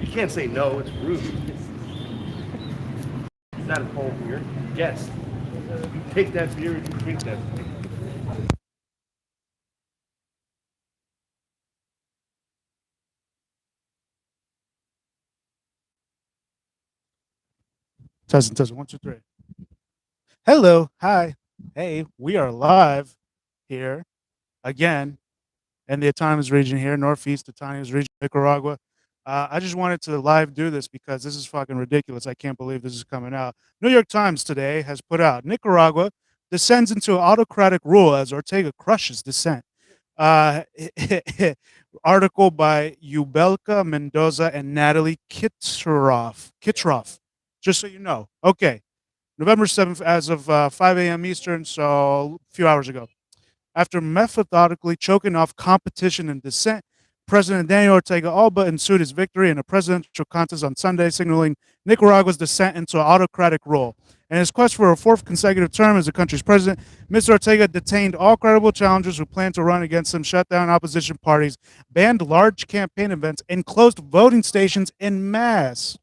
You can't say no. It's rude. It's not a cold beer. Yes. You take that beer and you drink that beer. Doesn't. 1, 2, 3. Hello. Hi. Hey, we are live here again in the autonomous region here, Northeast autonomous region, Nicaragua. I just wanted to live do this because this is fucking ridiculous. I can't believe this is coming out. New York Times today has put out Nicaragua descends into autocratic rule as Ortega crushes dissent. Uh, article by Ubelka Mendoza and Natalie Kitroff. Just so you know. Okay. November 7th, as of 5 a.m. Eastern, so a few hours ago. After methodically choking off competition and dissent, President Daniel Ortega all but ensued his victory in a presidential contest on Sunday, signaling Nicaragua's descent into autocratic rule. In his quest for a fourth consecutive term as the country's president, Mr. Ortega detained all credible challengers who planned to run against him, shut down opposition parties, banned large campaign events, and closed voting stations en masse,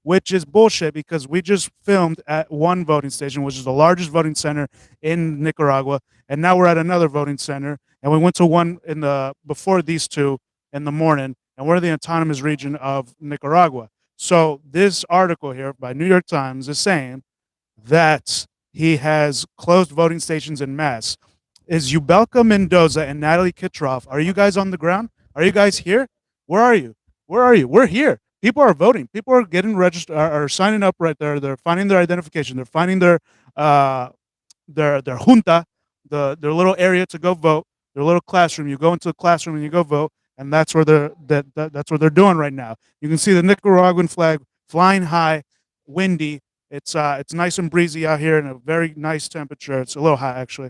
which is bullshit because we just filmed at one voting station, which is the largest voting center in Nicaragua, and now we're at another voting center, and we went to one in the before these two in the morning, and we're in the autonomous region of Nicaragua. So this article here by New York Times is saying that he has closed voting stations in mass. Is Ubelka Mendoza and Natalie Kitroff, are you guys on the ground? Are you guys here? Where are you? Where are you? We're here. People are voting. People are getting registered, are signing up right there. They're finding their identification. They're finding their junta, their little area to go vote, their little classroom. You go into the classroom and you go vote, and that's where that's what they're doing right now. You can see the Nicaraguan flag flying high, windy. It's nice and breezy out here in a very nice temperature. It's a little hot actually.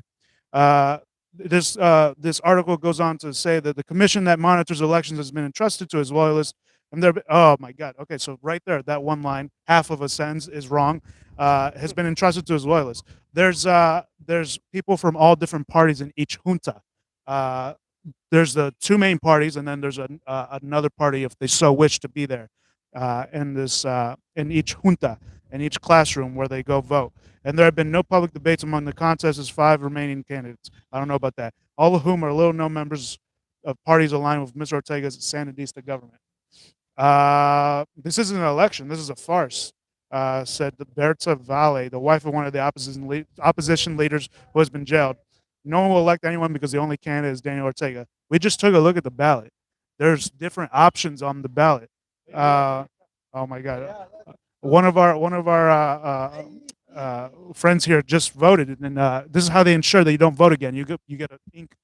Uh, this article goes on to say that the commission that monitors elections has been entrusted to his loyalists. And they're oh my god. Okay, so right there, that one line, half of a sentence is wrong. Has been entrusted to his loyalists. There's people from all different parties in each junta. Uh, there's the two main parties, and then there's another party if they so wish to be there. In each junta, in each classroom where they go vote. And there have been no public debates among the contest's 5 remaining candidates. I don't know about that. All of whom are little known members of parties aligned with Mr. Ortega's Sandinista government. This isn't an election. This is a farce, said Berta Valle, the wife of one of the opposition leaders who has been jailed. No one will elect anyone because the only candidate is Daniel Ortega. We just took a look at the ballot. There's different options on the ballot. Oh my God! One of our friends here just voted, and this is how they ensure that you don't vote again. You get an ink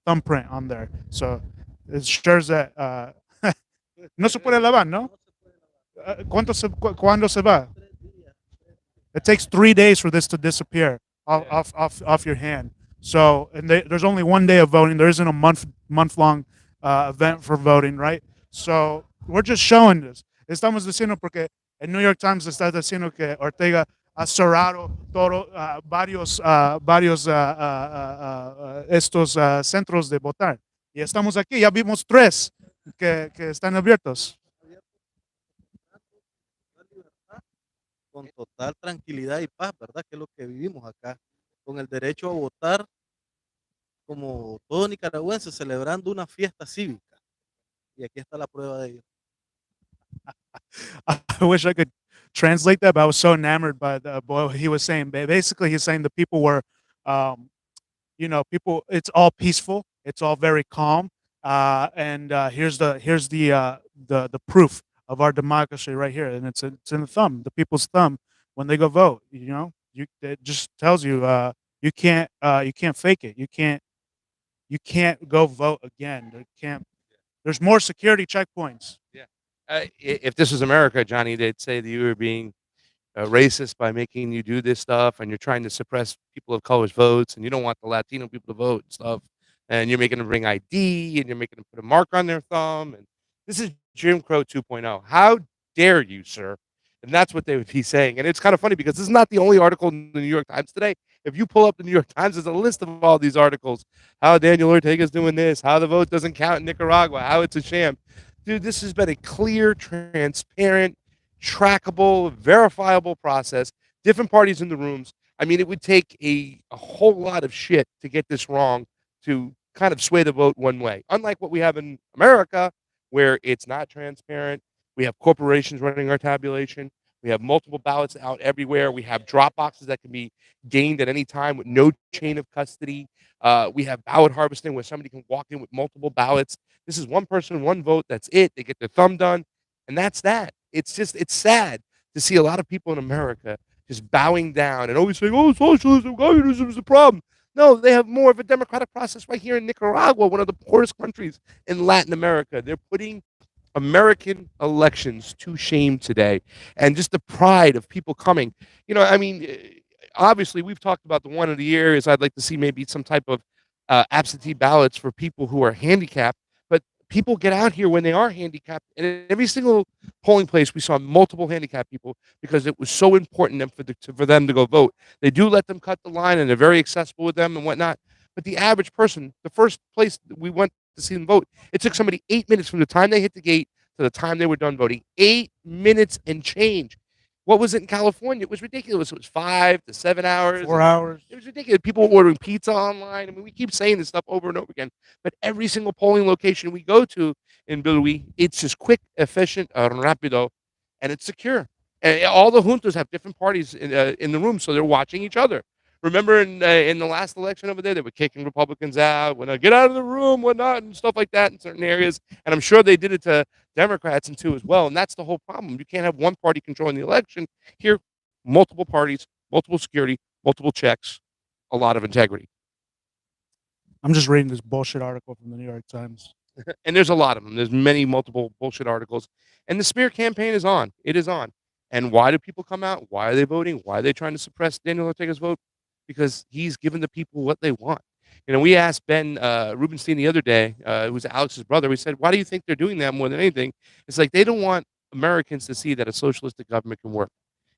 thumbprint on there, so it ensures that no se puede lavar, ¿no? ¿Cuándo se va? It takes 3 days for this to disappear off your hand. So, and there's only one day of voting. There isn't a month long event for voting, right? So we're just showing this. Estamos diciendo porque el New York Times está diciendo que Ortega ha cerrado varios estos centros de votar. Y estamos aquí, ya vimos 3 que están abiertos. Con total tranquilidad y paz, ¿verdad? Que es lo que vivimos acá, con el derecho a votar como todo nicaragüense, celebrando una fiesta cívica. Y aquí está la prueba de ello. I wish I could translate that, but I was so enamored by the boy he was saying. Basically, he's saying the people were, people. It's all peaceful. It's all very calm. And here's the proof of our democracy right here, and it's in the thumb, the people's thumb when they go vote. It just tells you you can't fake it. You can't go vote again. There's more security checkpoints. Yeah. If this was America, Johnny, they'd say that you were being racist by making you do this stuff, and you're trying to suppress people of color's votes, and you don't want the Latino people to vote and stuff, and you're making them bring ID, and you're making them put a mark on their thumb, and this is Jim Crow 2.0. How dare you, sir? And that's what they would be saying. And it's kind of funny because this is not the only article in the New York Times today. If you pull up the New York Times, there's a list of all these articles. How Daniel Ortega is doing this, how the vote doesn't count in Nicaragua, how it's a sham. Dude, this has been a clear, transparent, trackable, verifiable process. Different parties in the rooms. I mean, it would take a whole lot of shit to get this wrong to kind of sway the vote one way. Unlike what we have in America, where it's not transparent. We have corporations running our tabulation. We have multiple ballots out everywhere. We have drop boxes that can be gained at any time with no chain of custody. We have ballot harvesting where somebody can walk in with multiple ballots. This is one person, one vote. That's it. They get their thumb done, and that's that. It's sad to see a lot of people in America just bowing down and always saying, "Oh, socialism, communism is the problem." No, they have more of a democratic process right here in Nicaragua, one of the poorest countries in Latin America. They're putting American elections to shame today, and just the pride of people coming. I mean, obviously, we've talked about the one of the areas I'd like to see maybe some type of absentee ballots for people who are handicapped. But people get out here when they are handicapped, and in every single polling place, we saw multiple handicapped people because it was so important for them to go vote. They do let them cut the line, and they're very accessible with them and whatnot. But the average person, the first place that we went to see them vote, it took somebody 8 minutes from the time they hit the gate to the time they were done voting. 8 minutes and change. What was it in California? It was ridiculous. It was 5 to 7 hours. 4 hours. It was ridiculous. People were ordering pizza online. I mean, we keep saying this stuff over and over again. But every single polling location we go to in Bilwi, it's just quick, efficient, rapido, and it's secure. And all the juntas have different parties in the room, so they're watching each other. Remember in the last election over there, they were kicking Republicans out, when get out of the room, whatnot, and stuff like that in certain areas. And I'm sure they did it to Democrats and too as well. And that's the whole problem. You can't have one party controlling the election. Here, multiple parties, multiple security, multiple checks, a lot of integrity. I'm just reading this bullshit article from the New York Times. And there's a lot of them. There's many multiple bullshit articles. And the smear campaign is on. It is on. And why do people come out? Why are they voting? Why are they trying to suppress Daniel Ortega's vote? Because he's giving the people what they want. We asked Ben Rubenstein the other day, who's Alex's brother, we said, why do you think they're doing that more than anything? It's like they don't want Americans to see that a socialistic government can work.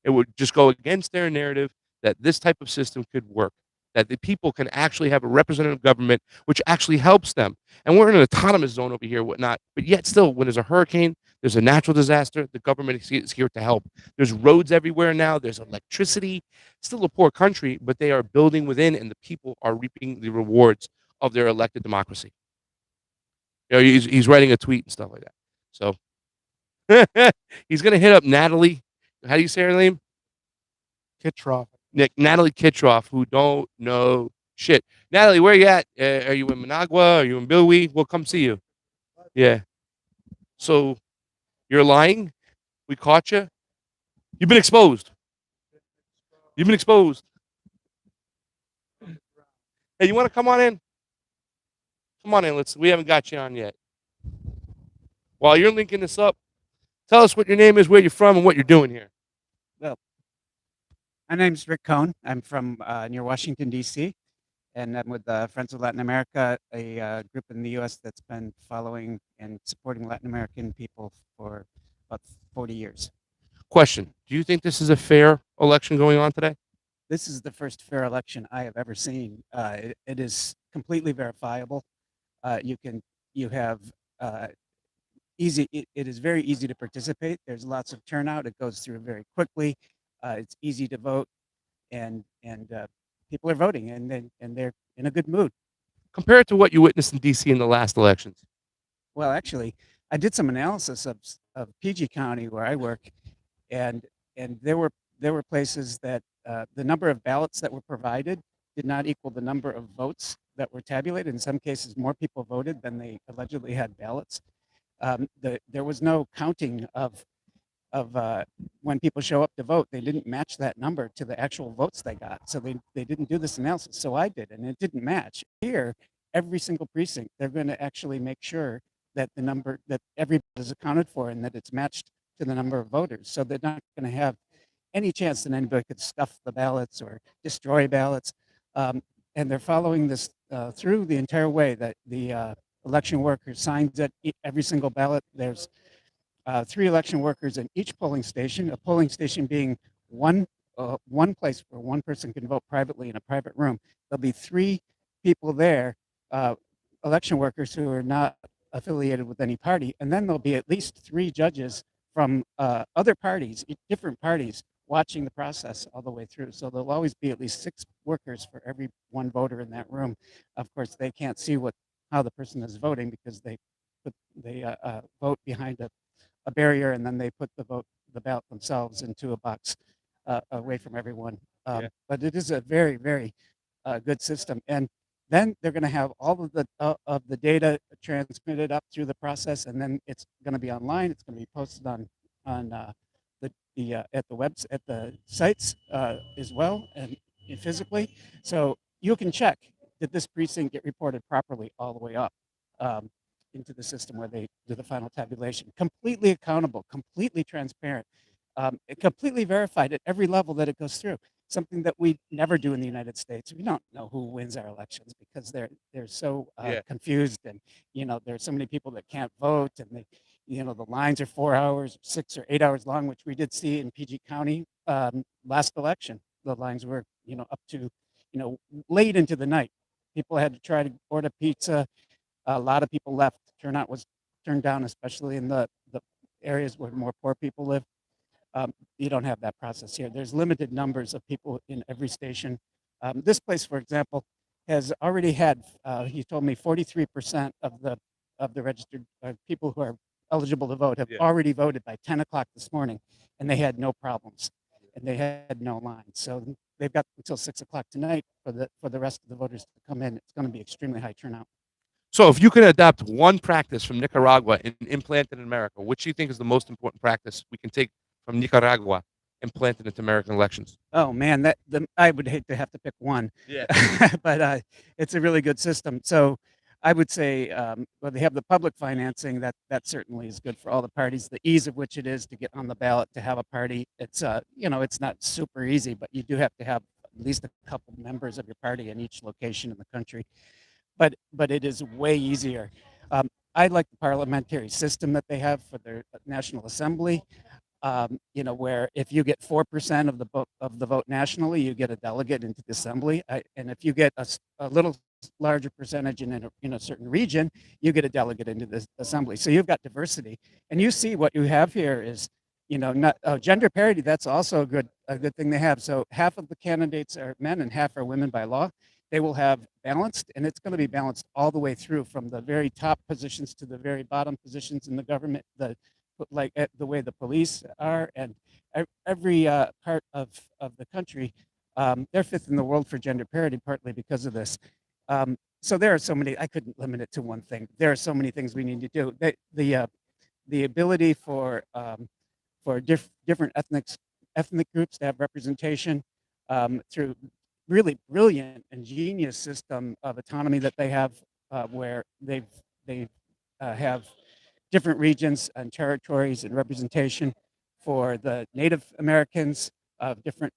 It would just go against their narrative that this type of system could work, that the people can actually have a representative government, which actually helps them. And we're in an autonomous zone over here, whatnot. But yet still, when there's a hurricane, there's a natural disaster, the government is here to help. There's roads everywhere now. There's electricity. Still a poor country, but they are building within, and the people are reaping the rewards of their elected democracy. He's writing a tweet and stuff like that. So he's going to hit up Natalie. How do you say her name? Kitroff. Natalie Kitroff, who don't know shit. Natalie, where you at? Are you in Managua? Are you in Bilwi? We'll come see you. Yeah. So you're lying? We caught you? You've been exposed. You've been exposed. Hey, you want to come on in? Come on in. We haven't got you on yet. While you're linking this up, tell us what your name is, where you're from, and what you're doing here. Well, my name's Rick Cohn. I'm from near Washington, D.C., and I'm with Friends of Latin America, a group in the U.S. that's been following and supporting Latin American people for about 40 years. Question. Do you think this is a fair election going on today? This is the first fair election I have ever seen. It is completely verifiable. You have easy. It is very easy to participate. There's lots of turnout. It goes through very quickly. It's easy to vote, and people are voting, and they're in a good mood. Compared to what you witnessed in D.C. in the last elections. Well, actually, I did some analysis of PG County where I work, and there were places that the number of ballots that were provided did not equal the number of votes that were tabulated. In some cases, more people voted than they allegedly had ballots. There was no counting of when people show up to vote. They didn't match that number to the actual votes they got. So they didn't do this analysis. So I did, and it didn't match. Here, every single precinct, they're going to actually make sure that the number that everybody is accounted for and that it's matched to the number of voters. So they're not going to have any chance that anybody could stuff the ballots or destroy ballots. And they're following this through the entire way, that the election worker signs at every single ballot. There's 3 election workers in each polling station, a polling station being one place where one person can vote privately in a private room. There'll be 3 people there, election workers who are not affiliated with any party, and then there'll be at least 3 judges from other parties, different parties, watching the process all the way through. So there'll always be at least 6 workers for every 1 voter in that room. Of course, they can't see how the person is voting because they vote behind a barrier, and then they put the ballot themselves into a box away from everyone. Yeah. But it is a very, very good system. And then they're going to have all of the data transmitted up through the process, and then it's going to be online. It's going to be posted on at the sites as well and physically. So you can check, did this precinct get reported properly all the way up into the system where they do the final tabulation. Completely accountable, completely transparent, completely verified at every level that it goes through. Something that we never do in the United States. We don't know who wins our elections because they're so confused, and there are so many people that can't vote, and the lines are 4 hours, 6 or 8 hours long, which we did see in PG County last election. The lines were up to late into the night. People had to try to order pizza. A lot of people left. Turnout was turned down, especially in the areas where more poor people live. You don't have that process here. There's limited numbers of people in every station. This place, for example, has already had, he told me 43% of the registered people who are eligible to vote have already voted by 10 o'clock this morning, and they had no problems, and they had no lines. So they've got until 6 o'clock tonight for the rest of the voters to come in. It's going to be extremely high turnout. So if you could adopt one practice from Nicaragua and implant it in America, which do you think is the most important practice we can take from Nicaragua and plant it into American elections? Oh man, I would hate to have to pick one. Yeah. But it's a really good system. So I would say, well, they have the public financing. That certainly is good for all the parties. The ease of which it is to get on the ballot to have a party. It's it's not super easy, but you do have to have at least a couple members of your party in each location in the country. But it is way easier. I like the parliamentary system that they have for their National Assembly. Where if you get 4% of the vote nationally, you get a delegate into the assembly, and if you get a little larger percentage in a certain region, you get a delegate into the assembly. So you've got diversity, and you see what you have here is, not gender parity. That's also a good thing they have. So half of the candidates are men and half are women by law. They will have balanced, and it's going to be balanced all the way through, from the very top positions to the very bottom positions in the government. Like the way the police are, and every part of the country, they're 5th in the world for gender parity, partly because of this. So there are so many. I couldn't limit it to one thing. There are so many things we need to do. The ability for different ethnic groups to have representation through really brilliant and genius system of autonomy that they have, where they have different regions and territories and representation for the Native Americans of different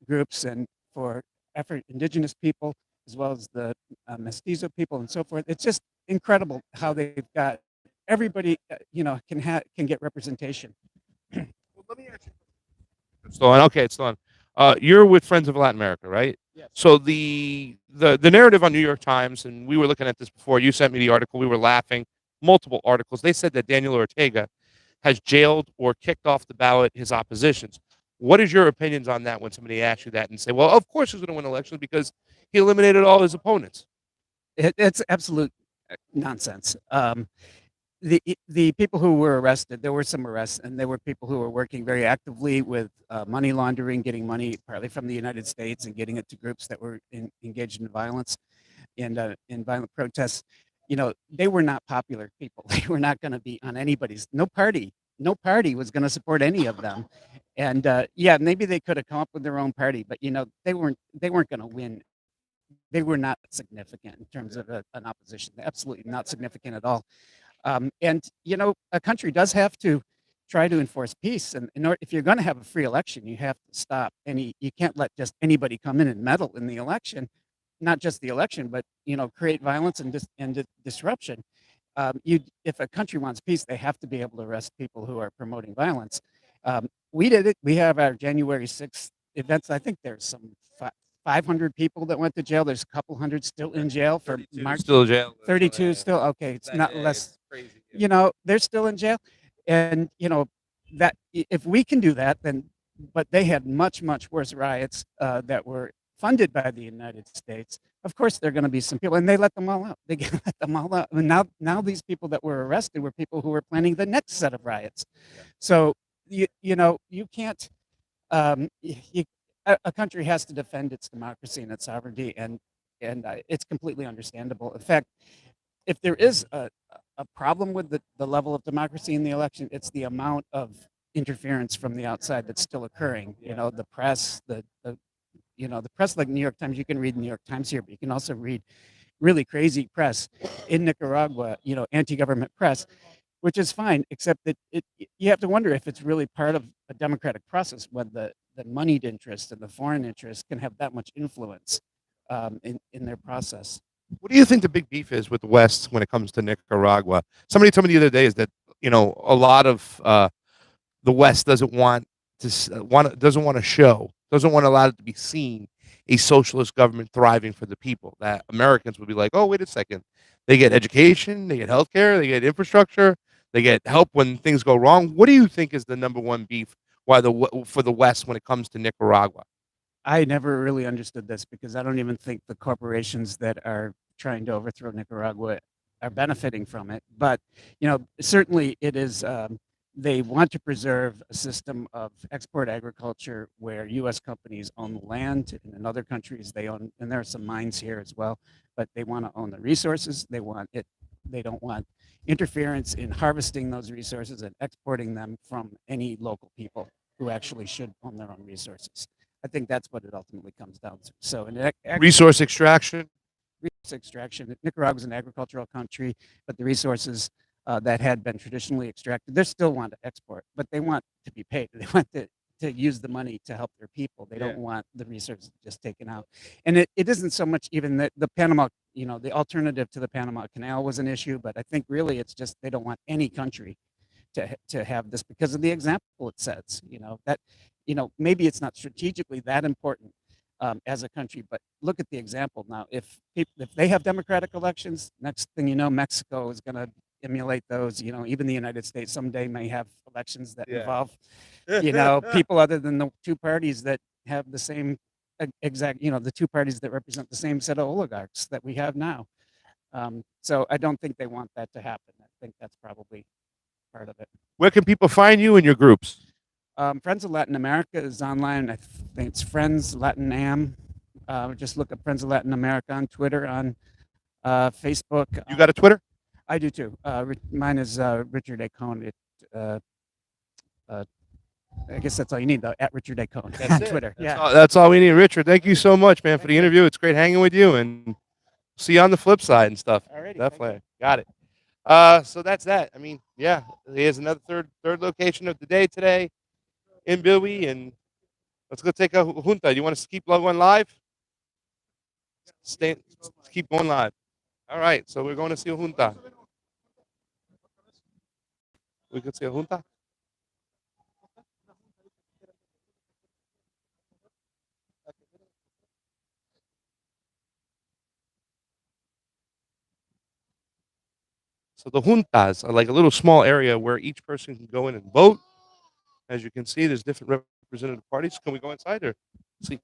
groups, and for indigenous people, as well as the mestizo people and so forth. It's just incredible how they've got everybody, can get representation. Well, let me ask you. It's still on. Okay, it's still on. You're with Friends of Latin America, right? Yes. So the narrative on New York Times, and we were looking at this before. You sent me the article. We were laughing. Multiple articles. They said that Daniel Ortega has jailed or kicked off the ballot his oppositions. What is your opinions on that when somebody asks you that and say, well, of course he's going to win elections because he eliminated all his opponents? It's absolute nonsense. The people who were arrested, there were some arrests, and there were people who were working very actively with money laundering, getting money partly from the United States and getting it to groups that were engaged in violence and in violent protests. They were not popular people. They were not going to be on anybody's. No party was going to support any of them. And maybe they could have come up with their own party, but they weren't going to win. They were not significant in terms of an opposition. Absolutely not significant at all. And a country does have to try to enforce peace. And if you're going to have a free election, you have to stop you can't let just anybody come in and meddle in the election. Not just the election, but create violence and disruption. If a country wants peace, they have to be able to arrest people who are promoting violence. We did it. We have our January 6th events. I think there's some 500 people that went to jail. There's a couple hundred still in jail for 32 March. still in jail. 32 still okay. It's not less. Crazy. You know, they're still in jail, and you know that if we can do that, then but they had much worse riots that were funded by the United States. Of course, there are going to be some people, and they let them all out. They let them all out. And now these people that were arrested were people who were planning the next set of riots. So you know you can't. A country has to defend its democracy and its sovereignty, and it's completely understandable. In fact, if there is a problem with the level of democracy in the election, it's the amount of interference from the outside that's still occurring. You know, the press, the press like New York Times. You can read the New York Times here, but you can also read really crazy press in Nicaragua. You know, anti-government press, which is fine, except that you have to wonder if it's really part of a democratic process when the moneyed interest and the foreign interest can have that much influence in their process. What do you think the big beef is with the West when it comes to Nicaragua? Somebody told me the other day is that a lot of the West doesn't want to allow it to be seen a socialist government thriving for the people. That Americans would be like, oh, wait a second, they get education, they get healthcare, they get infrastructure, they get help when things go wrong. What do you think is the number one beef for the West when it comes to Nicaragua? I never really understood this because I don't even think the corporations that are trying to overthrow Nicaragua are benefiting from it. But certainly it is. They want to preserve a system of export agriculture where U.S. companies own the land, and in other countries they own, and there are some mines here as well. But they want to own the resources. They don't want interference in harvesting those resources and exporting them from any local people who actually should own their own resources. I think that's what it ultimately comes down to. So, resource extraction. Nicaragua is an agricultural country, but the resources that had been traditionally extracted, they still want to export, but they want to be paid. They want to use the money to help their people. They don't want the resources just taken out. And it isn't so much even the Panama, the alternative to the Panama Canal was an issue, but I think really it's just they don't want any country to have this because of the example it sets. Maybe it's not strategically that important as a country, but look at the example now. If they have democratic elections, next thing you know, Mexico is going to emulate those. Even the United States someday may have elections that involve, people other than the two parties that have the same exact, the two parties that represent the same set of oligarchs that we have now. So I don't think they want that to happen. I think that's probably part of it. Where can people find you and your groups? Friends of Latin America is online. I think it's Friends Latin Am. Just look up Friends of Latin America on Twitter, on Facebook. You got a Twitter? I do too. Mine is Richard A. Cohn. I guess that's all you need, though, at Richard A. Cohn on Twitter. That's all we need. Richard, thank you so much, man, for the interview. It's great hanging with you, and see you on the flip side and stuff. Alrighty, definitely. Got it. So that's that. I mean, yeah, here's another third location of the day today in Bilby, and let's go take a junta. You want us to keep going live? Keep going live. All right, so we're going to see a junta. We could see a junta. So the juntas are like a little small area where each person can go in and vote. As you can see, there's different representative parties. Can we go inside or see?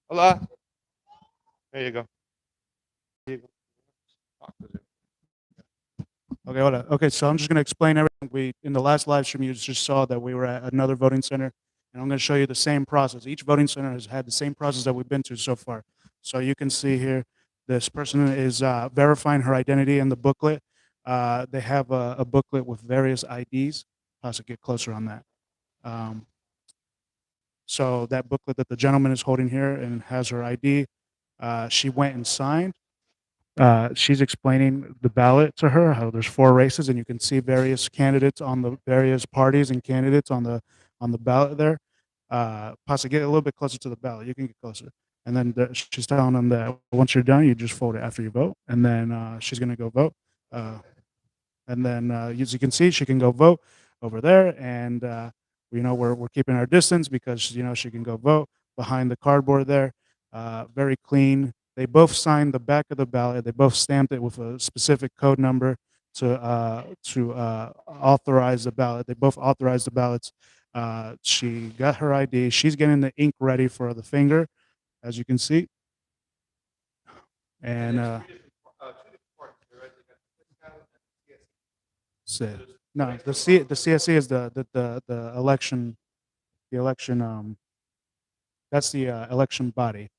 Hola. There you go. There you go. Okay, hold on. Okay, so I'm just going to explain everything. In the last live stream, you just saw that we were at another voting center, and I'm going to show you the same process. Each voting center has had the same process that we've been to so far. So you can see here, this person is verifying her identity in the booklet. They have a booklet with various IDs. I'll get closer on that. So that booklet that the gentleman is holding here and has her ID, she went and signed. She's explaining the ballot to her, how there's 4 races, and you can see various candidates on the various parties and candidates on the ballot there. Possibly get a little bit closer to the ballot. You can get closer. And then she's telling them that once you're done, you just vote it after you vote. And then she's going to go vote. And then as you can see, she can go vote over there. And, we're keeping our distance because, she can go vote behind the cardboard there. very clean. They both signed the back of the ballot. They both stamped it with a specific code number to authorize the ballot. They both authorized the ballots. She got her ID. She's getting the ink ready for the finger, as you can see. And no, the CSE is the election, that's the election body.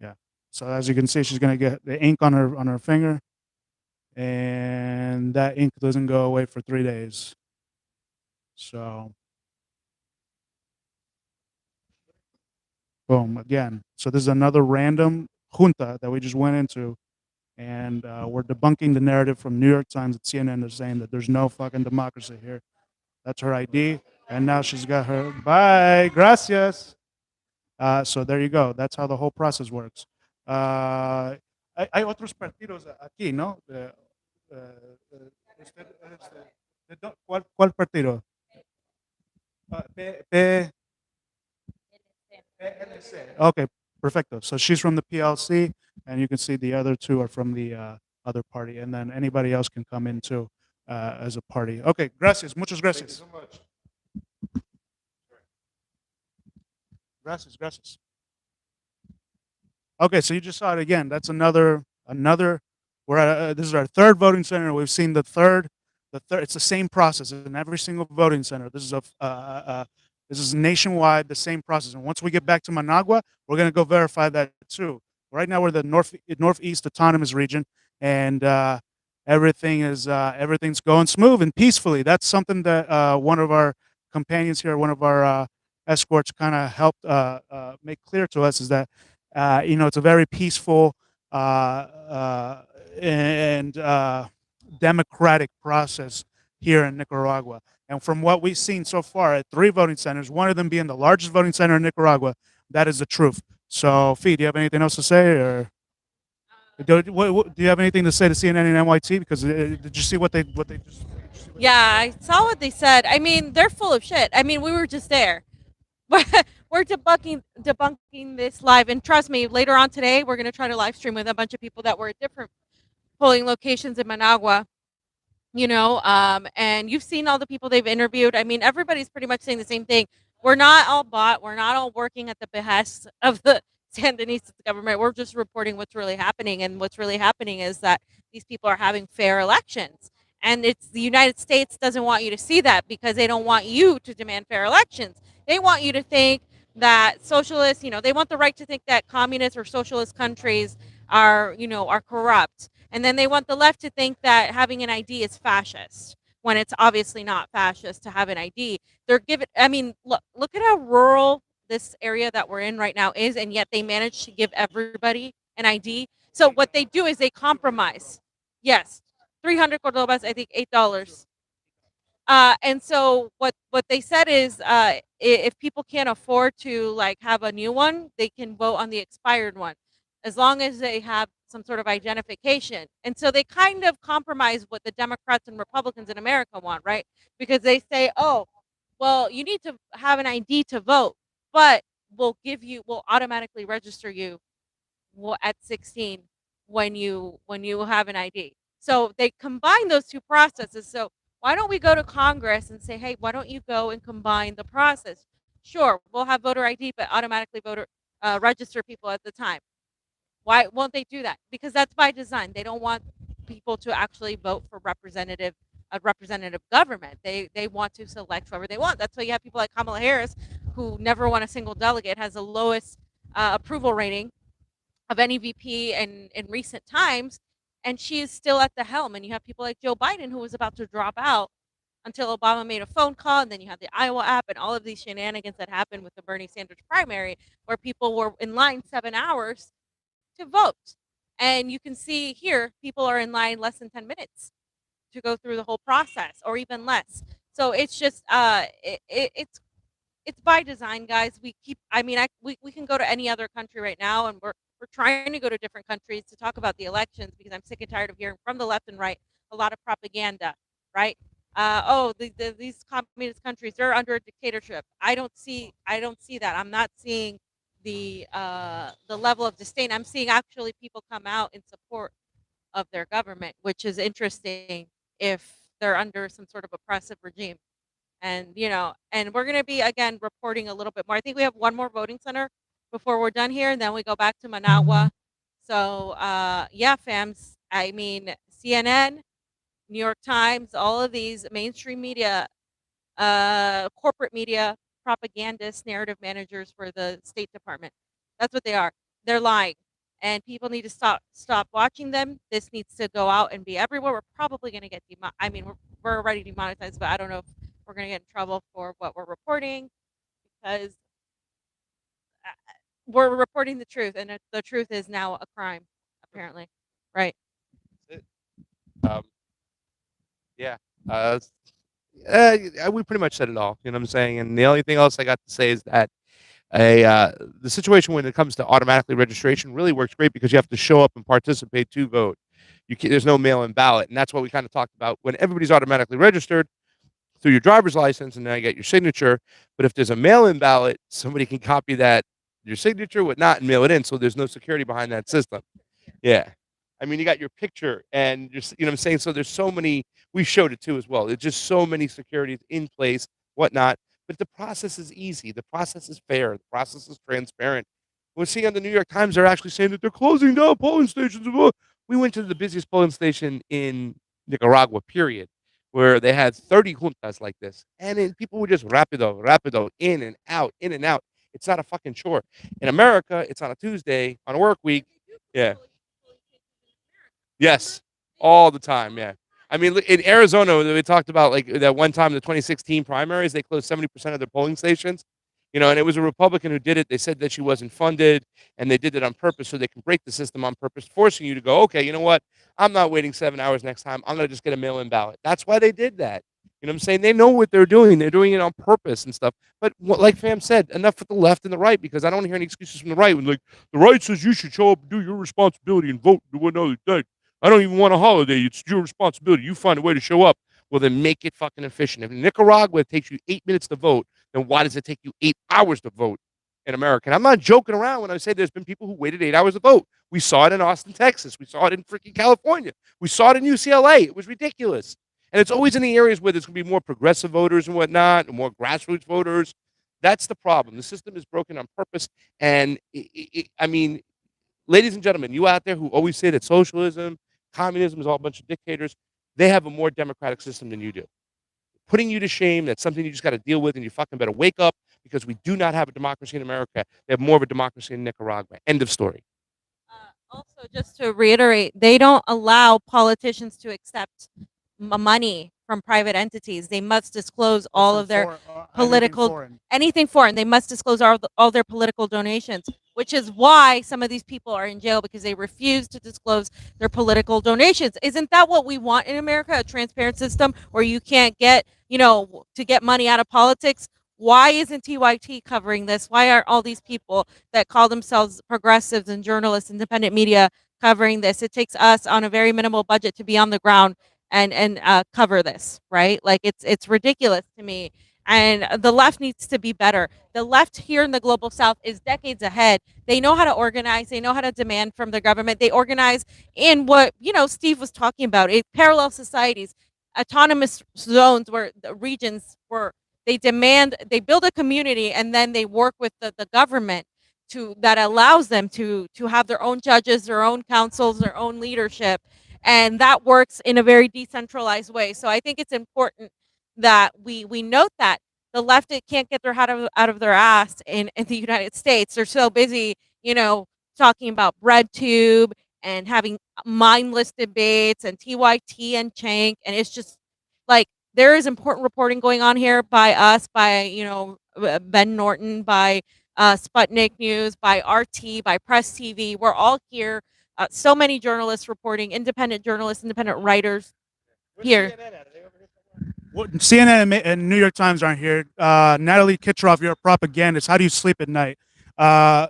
Yeah. So as you can see, she's gonna get the ink on her finger, and that ink doesn't go away for 3 days. So boom, again. So this is another random junta that we just went into, and we're debunking the narrative from New York Times and CNN. They're saying that there's no fucking democracy here. That's her ID, and now she's got her. Bye, gracias. So there you go. That's how the whole process works. Hay otros partidos aquí, ¿no? ¿Cuál partido? Okay, perfecto. So she's from the PLC, and you can see the other two are from the other party, and then anybody else can come in too as a party. Okay, gracias. Muchas gracias. Thank you so much. Gracias. Okay, so you just saw it again. That's another. We're at, this is our third voting center. We've seen the third. It's the same process in every single voting center. This is nationwide, the same process. And once we get back to Managua, we're going to go verify that too. Right now, we're the northeast autonomous region, and everything's going smooth and peacefully. That's something that one of our companions here, one of our escorts, kind of helped make clear to us, is that it's a very peaceful and democratic process here in Nicaragua. And from what we've seen so far at 3 voting centers, one of them being the largest voting center in Nicaragua, that is the truth. So, Fee, do you have anything else to say, or do you have anything to say to CNN and NYT? Because did you see what they just? Yeah, I saw what they said. I mean, they're full of shit. I mean, we were just there. We're debunking this live, and trust me, later on today, we're going to try to live stream with a bunch of people that were at different polling locations in Managua. And you've seen all the people they've interviewed. I mean, everybody's pretty much saying the same thing. We're not all bought. We're not all working at the behest of the Sandinista government. We're just reporting what's really happening. And what's really happening is that these people are having fair elections. And it's the United States doesn't want you to see that, because they don't want you to demand fair elections. They want you to think that socialists, they want the right to think that communist or socialist countries are corrupt. And then they want the left to think that having an ID is fascist, when it's obviously not fascist to have an ID. Look at how rural this area that we're in right now is, and yet they manage to give everybody an ID. So what they do is they compromise. Yes, 300 Cordobas, I think $8. And so what they said is, if people can't afford to have a new one, they can vote on the expired one, as long as they have some sort of identification. And so they kind of compromise what the Democrats and Republicans in America want, right? Because they say, oh, well, you need to have an ID to vote, but we'll automatically register you at 16 when you have an ID. So they combine those two processes. So why don't we go to Congress and say, hey, why don't you go and combine the process? Sure, we'll have voter ID, but automatically register people at the time. Why won't they do that? Because that's by design. They don't want people to actually vote for a representative government. They want to select whoever they want. That's why you have people like Kamala Harris, who never won a single delegate, has the lowest approval rating of any VP in recent times, and she is still at the helm. And you have people like Joe Biden, who was about to drop out until Obama made a phone call, and then you have the Iowa app and all of these shenanigans that happened with the Bernie Sanders primary, where people were in line 7 hours to vote. And you can see here, people are in line less than 10 minutes to go through the whole process, or even less. So it's just it's by design, guys. We can go to any other country right now, and we're trying to go to different countries to talk about the elections, because I'm sick and tired of hearing from the left and right a lot of propaganda, right? These communist countries, they're under a dictatorship. I don't see that. I'm not seeing the level of disdain. I'm seeing actually people come out in support of their government, which is interesting if they're under some sort of oppressive regime. And and we're going to be again reporting a little bit more. I think we have one more voting center before we're done here, and then we go back to Managua. So yeah, fams, I mean, CNN, New York Times, all of these mainstream media, corporate media, propagandists, narrative managers for the State Department. That's what they are. They're lying, and people need to stop watching them. This needs to go out and be everywhere. We're probably going to get I mean, we're already demonetized, but I don't know if we're going to get in trouble for what we're reporting, because we're reporting the truth, and the truth is now a crime, apparently. Right. That's it. Yeah. We pretty much said it all. You know what I'm saying? And the only thing else I got to say is that the situation when it comes to automatically registration really works great because you have to show up and participate to vote. There's no mail-in ballot, and that's what we kind of talked about. When everybody's automatically registered through your driver's license, and then I get your signature. But if there's a mail-in ballot, somebody can copy that your signature, whatnot, and mail it in. So there's no security behind that system. Yeah. I mean, you got your picture, and you know what I'm saying? So there's so many, we showed it too as well. There's just so many securities in place, whatnot. But the process is easy. The process is fair. The process is transparent. We're seeing on the New York Times, they're actually saying that they're closing down polling stations. We went to the busiest polling station in Nicaragua, period, where they had 30 juntas like this. And people were just rapido, in and out, in and out. It's not a fucking chore. In America, it's on a Tuesday, on a work week. Yeah. Yes, all the time. Yeah, I mean, in Arizona, we talked about like that one time, the 2016 primaries, they closed 70% of their polling stations. And it was a Republican who did it. They said that she wasn't funded, and they did it on purpose so they can break the system on purpose, forcing you to go, okay, you know what? I'm not waiting 7 hours next time. I'm gonna just get a mail-in ballot. That's why they did that. You know what I'm saying? They know what they're doing. They're doing it on purpose and stuff. But like Fam said, enough with the left and the right, because I don't hear any excuses from the right. When like the right says you should show up and do your responsibility and vote and do another thing. I don't even want a holiday. It's your responsibility. You find a way to show up. Well, then make it fucking efficient. If in Nicaragua it takes you 8 minutes to vote, then why does it take you 8 hours to vote in America? And I'm not joking around when I say there's been people who waited 8 hours to vote. We saw it in Austin, Texas. We saw it in freaking California. We saw it in UCLA. It was ridiculous. And it's always in the areas where there's going to be more progressive voters and whatnot, and more grassroots voters. That's the problem. The system is broken on purpose. And I mean, ladies and gentlemen, you out there who always say that socialism, communism is all a bunch of dictators, they have a more democratic system than you do. Putting you to shame, that's something you just got to deal with, and you fucking better wake up, because we do not have a democracy in America. They have more of a democracy in Nicaragua. End of story. Also, just to reiterate, they don't allow politicians to accept money from private entities. They must disclose all of their political anything foreign. They must disclose all their political donations, which is why some of these people are in jail, because they refuse to disclose their political donations. Isn't that what we want in America? A transparent system where you can't get, to get money out of politics. Why isn't TYT covering this? Why aren't all these people that call themselves progressives and journalists, independent media, covering this? It takes us on a very minimal budget to be on the ground and cover this, right? Like it's ridiculous to me. And the left needs to be better. The left here in the global south is decades ahead. They know how to organize. They know how to demand from the government. They organize in what, Steve was talking about, parallel societies, autonomous zones, where the regions where they build a community, and then they work with the government that allows them to have their own judges, their own councils, their own leadership. And that works in a very decentralized way. So I think it's important that we note that the left can't get their head out of their ass in the United States. They're so busy, talking about BreadTube and having mindless debates and TYT and Chank. And it's just like, there is important reporting going on here by us, by, Ben Norton, by Sputnik News, by RT, by Press TV. We're all here. So many journalists reporting, independent journalists, independent writers here. Well, CNN and New York Times aren't here. Natalie Kitroff, you're a propagandist. How do you sleep at night? Yubelka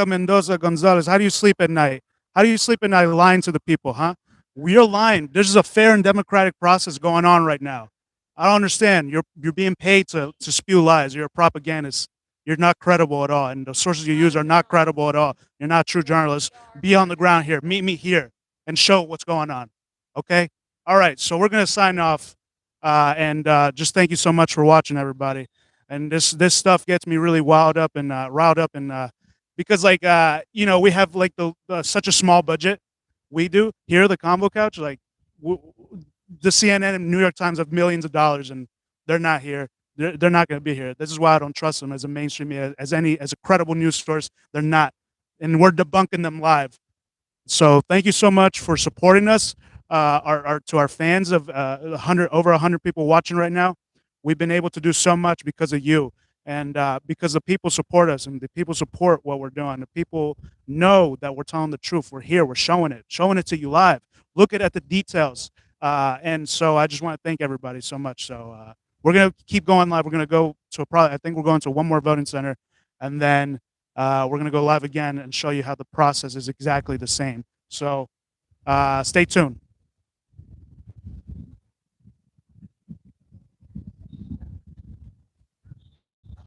Mendoza Gonzalez, how do you sleep at night? How do you sleep at night lying to the people, huh? You're lying. There's a fair and democratic process going on right now. I don't understand. You're being paid to spew lies. You're a propagandist. you're not credible at all, and the sources you use are not credible at all. You're not true journalists. Be on the ground here. Meet me here and show what's going on. Okay. All right. So we're gonna sign off, and just thank you so much for watching, everybody. And this stuff gets me really riled up and because like we have like the such a small budget. We do here, the Convo Couch. Like the CNN and New York Times have millions of dollars, and they're not here. They're not going to be here. This is why I don't trust them as a mainstream, as a credible news source. They're not, and we're debunking them live. So thank you so much for supporting us. To our fans of over 100 people watching right now. We've been able to do so much because of you, and because the people support us, and the people support what we're doing. The people know that we're telling the truth. We're here. We're showing it to you live. Look at the details. And so I just want to thank everybody so much. So we're gonna keep going live. We're gonna go to I think we're going to one more voting center, and then we're gonna go live again and show you how the process is exactly the same. So stay tuned.